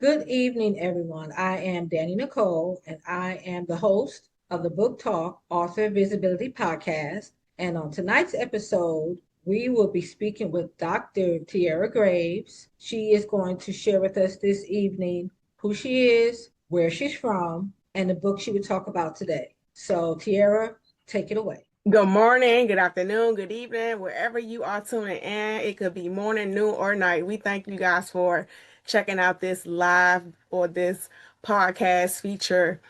Good evening, everyone. I am Dani Nicole, and I am the host of the Book Talk Author Visibility Podcast. And on tonight's episode, we will be speaking with Dr. Tierra Graves. She is going to share with us this evening who she is, where she's from, and the book she would talk about today. So, Tierra, take it away. Good morning, good afternoon, good evening, wherever you are tuning in. It could be morning, noon, or night. We thank you guys for checking out this live or this podcast feature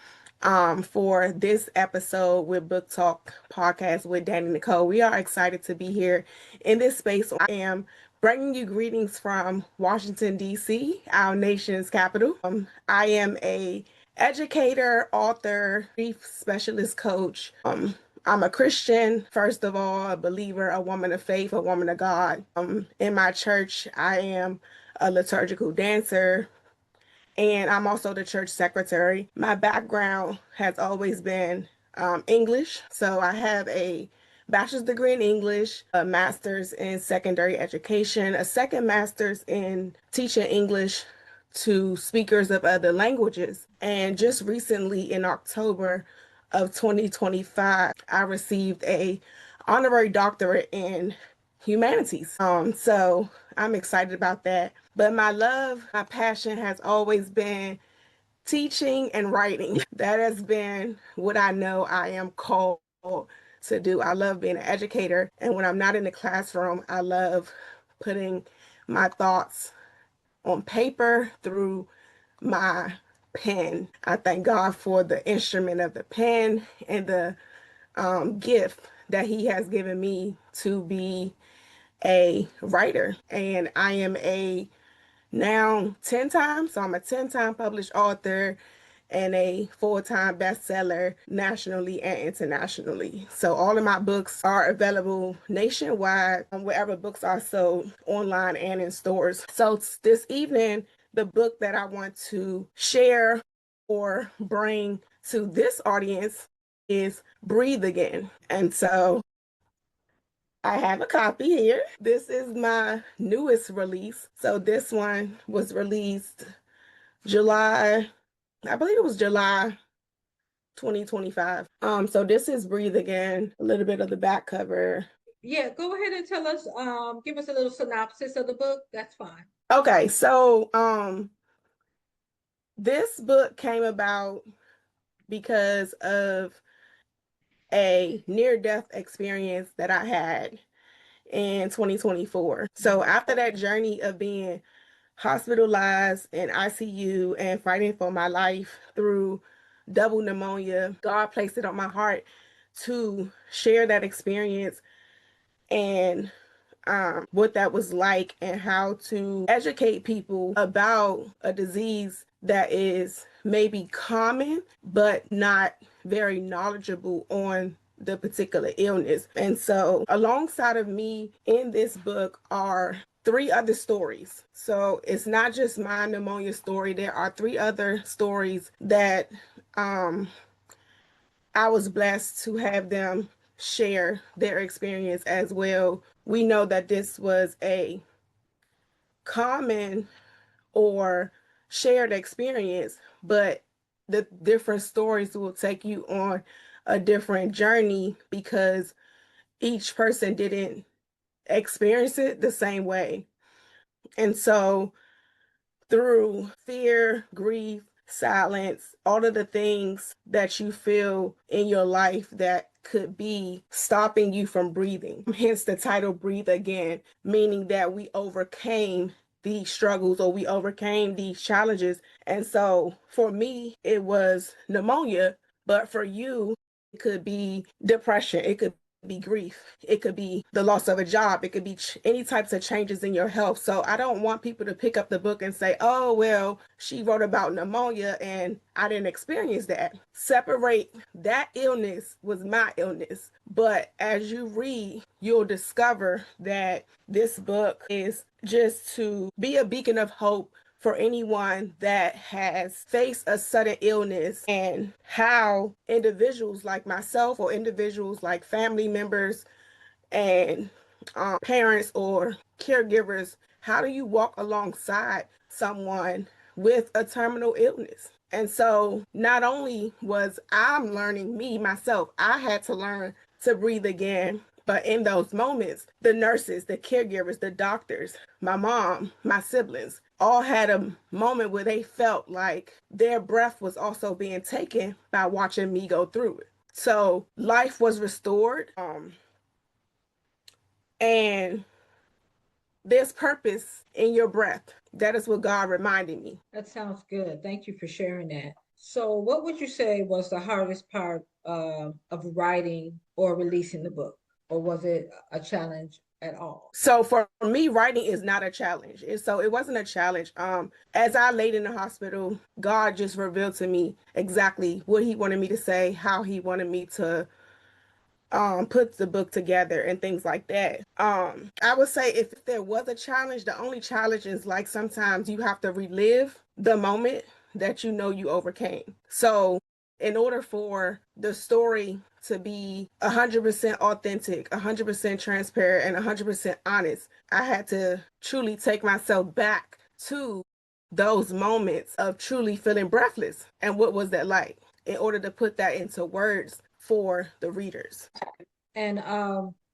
for this episode with Book Talk Podcast with Dani Nicole. We are excited to be here in this space. I am bringing you greetings from Washington, D.C., our nation's capital. I am a educator, author, grief specialist coach. I'm a Christian, first of all, a believer, a woman of faith, a woman of God. In my church, I am a liturgical dancer, and I'm also the church secretary. My background has always been English, so I have a bachelor's degree in English, a master's in secondary education, a second master's in teaching English to speakers of other languages. And just recently in October of 2025, I received a honorary doctorate in humanities. So I'm excited about that. But my passion has always been teaching and writing. That has been what I know I am called to do. I love being an educator. And when I'm not in the classroom, I love putting my thoughts on paper through my pen. I thank God for the instrument of the pen and the gift that He has given me to be a writer. And I am a now 10 times, so I'm a 10-time published author and a full-time bestseller nationally and internationally. So all of my books are available nationwide, wherever books are sold, online and in stores. So this evening, the book that I want to share or bring to this audience is Breathe Again. And so I have a copy here. This is my newest release. So this one was released July, I believe it was July 2025. So this is Breathe Again, a little bit of the back cover. Yeah, go ahead and tell us, give us a little synopsis of the book. That's fine. Okay, so this book came about because of a near-death experience that I had in 2024. So after that journey of being hospitalized in ICU and fighting for my life through double pneumonia, God placed it on my heart to share that experience and what that was like and how to educate people about a disease that is maybe common but not very knowledgeable on the particular illness. And so alongside of me in this book are three other stories. So it's not just my pneumonia story. There are three other stories that I was blessed to have them share their experience as well. We know that this was a common or shared experience, but the different stories will take you on a different journey because each person didn't experience it the same way. And so through fear, grief, silence, all of the things that you feel in your life that could be stopping you from breathing. Hence the title Breathe Again, meaning that we overcame these struggles or we overcame these challenges. And so for me, it was pneumonia, but for you, it could be depression. It could be grief. It could be the loss of a job. It could be any types of changes in your health. So I don't want people to pick up the book and say, oh, well, she wrote about pneumonia and I didn't experience that. Separate that illness was my illness. But as you read, you'll discover that this book is just to be a beacon of hope for anyone that has faced a sudden illness and how individuals like myself or individuals like family members and parents or caregivers, how do you walk alongside someone with a terminal illness. And so not only was I'm learning me, myself, I had to learn to breathe again. But in those moments, the nurses, the caregivers, the doctors, my mom, my siblings, all had a moment where they felt like their breath was also being taken by watching me go through it. So life was restored. And there's purpose in your breath. That is what God reminded me. That sounds good. Thank you for sharing that. So, what would you say was the hardest part of writing or releasing the book? Or was it a challenge at all? So for me, writing is not a challenge. So it wasn't a challenge. As I laid in the hospital, God just revealed to me exactly what he wanted me to say, how he wanted me to put the book together and things like that. I would say if there was a challenge, the only challenge is like sometimes you have to relive the moment that you know you overcame. So in order for the story to be 100% authentic, 100% transparent, and 100% honest, I had to truly take myself back to those moments of truly feeling breathless. And what was that like in order to put that into words for the readers. And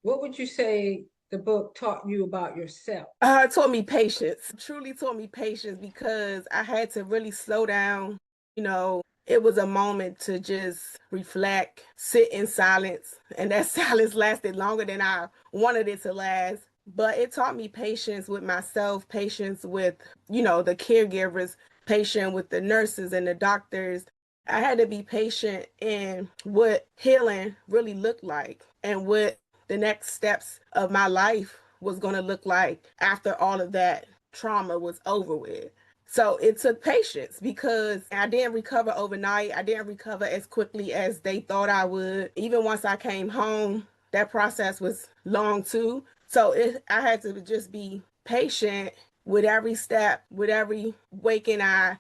what would you say the book taught you about yourself? It taught me patience, truly taught me patience because I had to really slow down. You know, it was a moment to just reflect, sit in silence, and that silence lasted longer than I wanted it to last. But it taught me patience with myself, patience with, the caregivers, patience with the nurses and the doctors. I had to be patient in what healing really looked like and what the next steps of my life was going to look like after all of that trauma was over with. So it took patience because I didn't recover overnight. I didn't recover as quickly as they thought I would. Even once I came home, that process was long too. So I had to just be patient with every step, with every waking eye,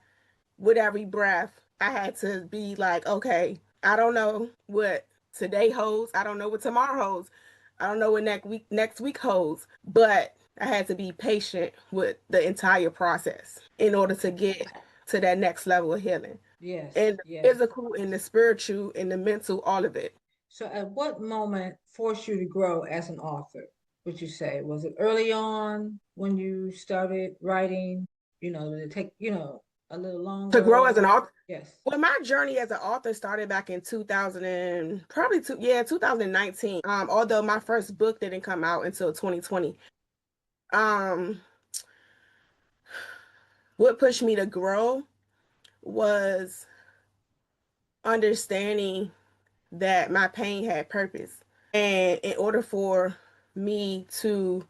with every breath. I had to be like, okay, I don't know what today holds. I don't know what tomorrow holds. I don't know what next week holds. But I had to be patient with the entire process in order to get to that next level of healing. Yes, And the yes. physical and the spiritual and the mental, all of it. So, at what moment forced you to grow as an author, would you say? Was it early on when you started writing? Did it take, a little To grow as longer? an author. Yes. Well, my journey as an author started back in 2000 and probably 2019. Although my first book didn't come out until 2020. Um, what pushed me to grow was understanding that my pain had purpose. And in order for me to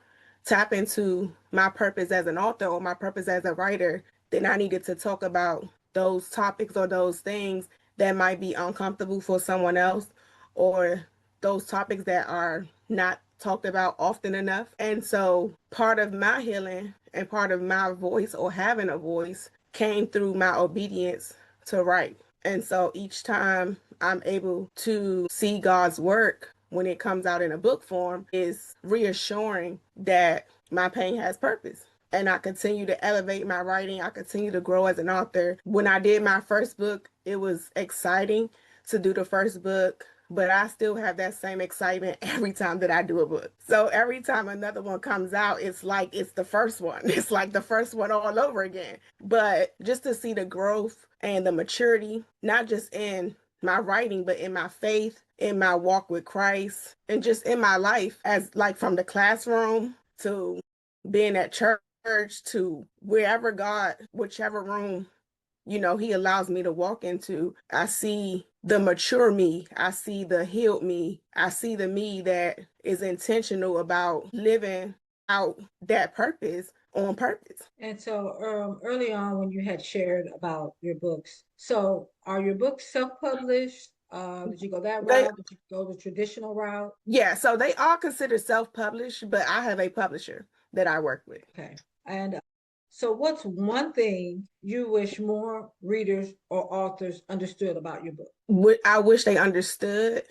tap into my purpose as an author or my purpose as a writer, then I needed to talk about those topics or those things that might be uncomfortable for someone else, or those topics that are not talked about often enough. And so part of my healing and part of my voice or having a voice came through my obedience to write. And so each time I'm able to see God's work when it comes out in a book form is reassuring that my pain has purpose. And I continue to elevate my writing. I continue to grow as an author. When I did my first book, it was exciting to do the first book, but I still have that same excitement every time that I do a book. So every time another one comes out, it's like it's the first one. It's like the first one all over again. But just to see the growth and the maturity, not just in my writing, but in my faith, in my walk with Christ, and just in my life, as like from the classroom to being at church to wherever God, whichever room, he allows me to walk into, I see the mature me. I see the healed me. I see the me that is intentional about living out that purpose on purpose. And so early on when you had shared about your books, so are your books self-published? Did you go that They route? Did you go the traditional route? Yeah, so they are considered self-published, but I have a publisher that I work with. Okay. And so what's one thing you wish more readers or authors understood about your book? What I wish they understood is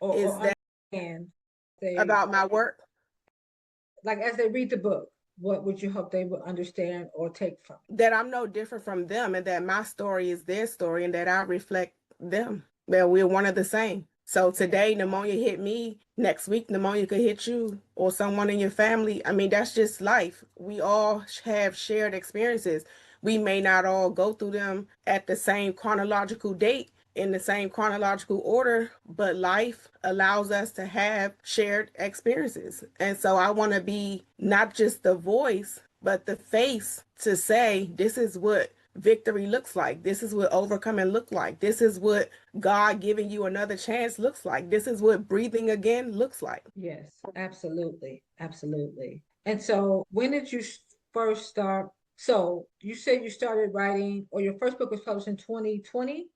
Or that understand they about my work. like as they read the book? what would you hope they would understand or take from it? That I'm no different from them, and that my story is their story, and that I reflect them, that we're one of the same. So today pneumonia hit me, next week pneumonia could hit you or someone in your family. I mean, that's just life. We all have shared experiences. We may not all go through them at the same chronological date, in the same chronological order, but life allows us to have shared experiences. And so I want to be not just the voice, but the face to say, this is what victory looks like. This is what overcoming look like. This is what God giving you another chance looks like. This is what breathing again looks like. Yes, absolutely. Absolutely. And so when did you first start? So you said you started writing, or your first book was published in 2020?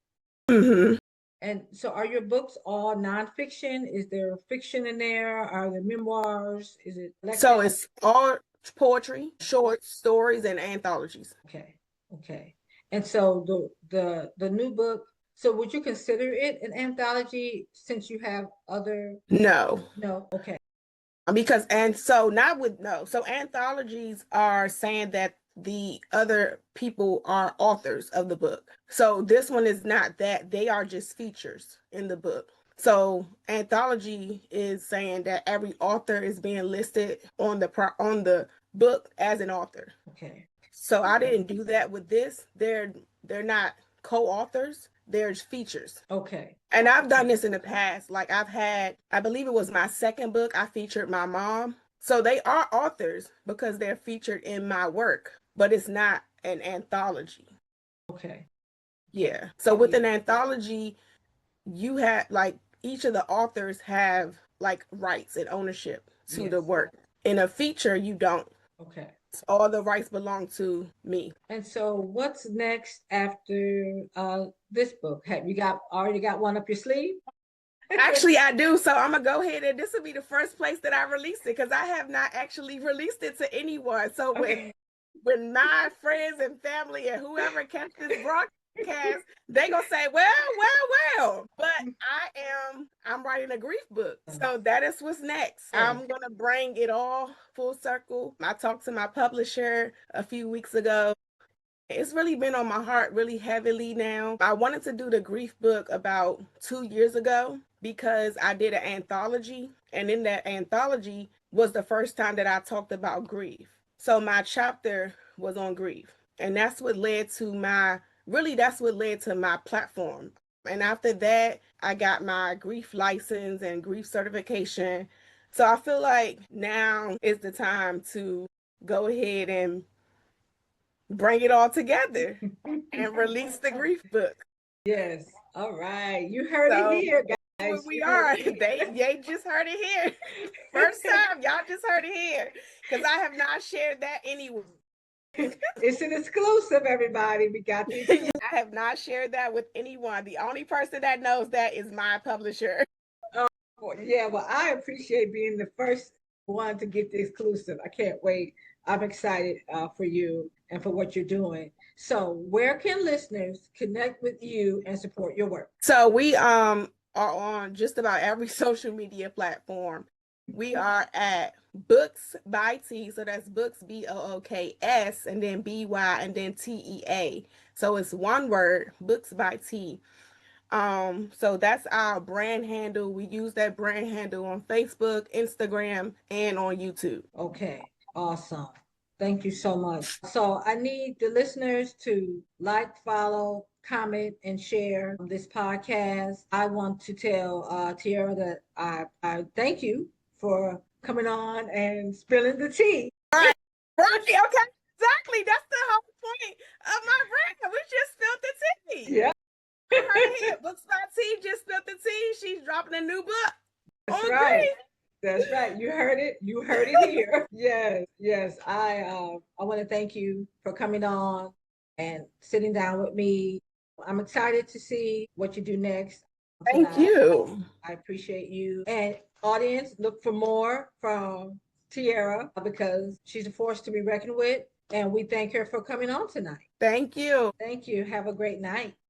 Mm-hmm. And so are your books all nonfiction? Is there fiction in there? Are there memoirs? Is it So lectures? it's all poetry, short stories, and anthologies. Okay. Okay. And so the new book, so would you consider it an anthology since you have other? No, No. Okay. because and so not with no. So anthologies are saying that the other people are authors of the book. So this one is not that. They are just features in the book. So anthology is saying that every author is being listed on the book as an author. Okay. So I didn't do that with this. They're not co-authors. They're features. Okay. And I've done this in the past. Like I've had, I believe it was my second book, I featured my mom. So they are authors because they're featured in my work, but it's not an anthology. Okay. Yeah. So with an anthology, you have like each of the authors have like rights and ownership to the Yes. work. In a feature, you don't. Okay. All the rights belong to me. And so what's next after this book? Have you already got one up your sleeve? Actually, I do. So I'm gonna go ahead and this will be the first place that I release it because I have not actually released it to anyone. So Okay. when my friends and family and whoever catch this broadcast, they gonna say, well. But I'm writing a grief book. So that is what's next. I'm gonna bring it all full circle. I talked to my publisher a few weeks ago. It's really been on my heart really heavily now. I wanted to do the grief book about 2 years ago because I did an anthology, and in that anthology was the first time that I talked about grief. So my chapter was on grief, and that's what led to my platform. And after that, I got my grief license and grief certification. So I feel like now is the time to go ahead and bring it all together and release the grief book. Yes. All right. You heard it So here, what guys. we You heard are. it here. They just heard it here. First time, y'all just heard it here. Because I have not shared that anywhere. It's an exclusive, everybody. We got the exclusive. I have not shared that with anyone. The only person that knows that is my publisher. Yeah, well, I appreciate being the first one to get the exclusive. I can't wait. I'm excited for you and for what you're doing. So, where can listeners connect with you and support your work? So we are on just about every social media platform. We are at Books by T, so that's Books BOOKS and then BY and then TEA. So it's one word, Books by T. So that's our brand handle. We use that brand handle on Facebook, Instagram, and on YouTube. Okay, awesome. Thank you so much. So, I need the listeners to like, follow, comment, and share this podcast. I want to tell Tierra that I thank you for coming on and spilling the tea. Right, okay, exactly. That's the whole point of my brand. We just spilled the tea. Yeah, I heard it here. Books by T just spilled the tea. She's dropping a new book that's on right. grief. That's right. You heard it. You heard it here. Yes, yes. I want to thank you for coming on and sitting down with me. I'm excited to see what you do next. Thank you. I appreciate you. And audience, look for more from Tierra because she's a force to be reckoned with. And we thank her for coming on tonight. Thank you. Thank you. Have a great night.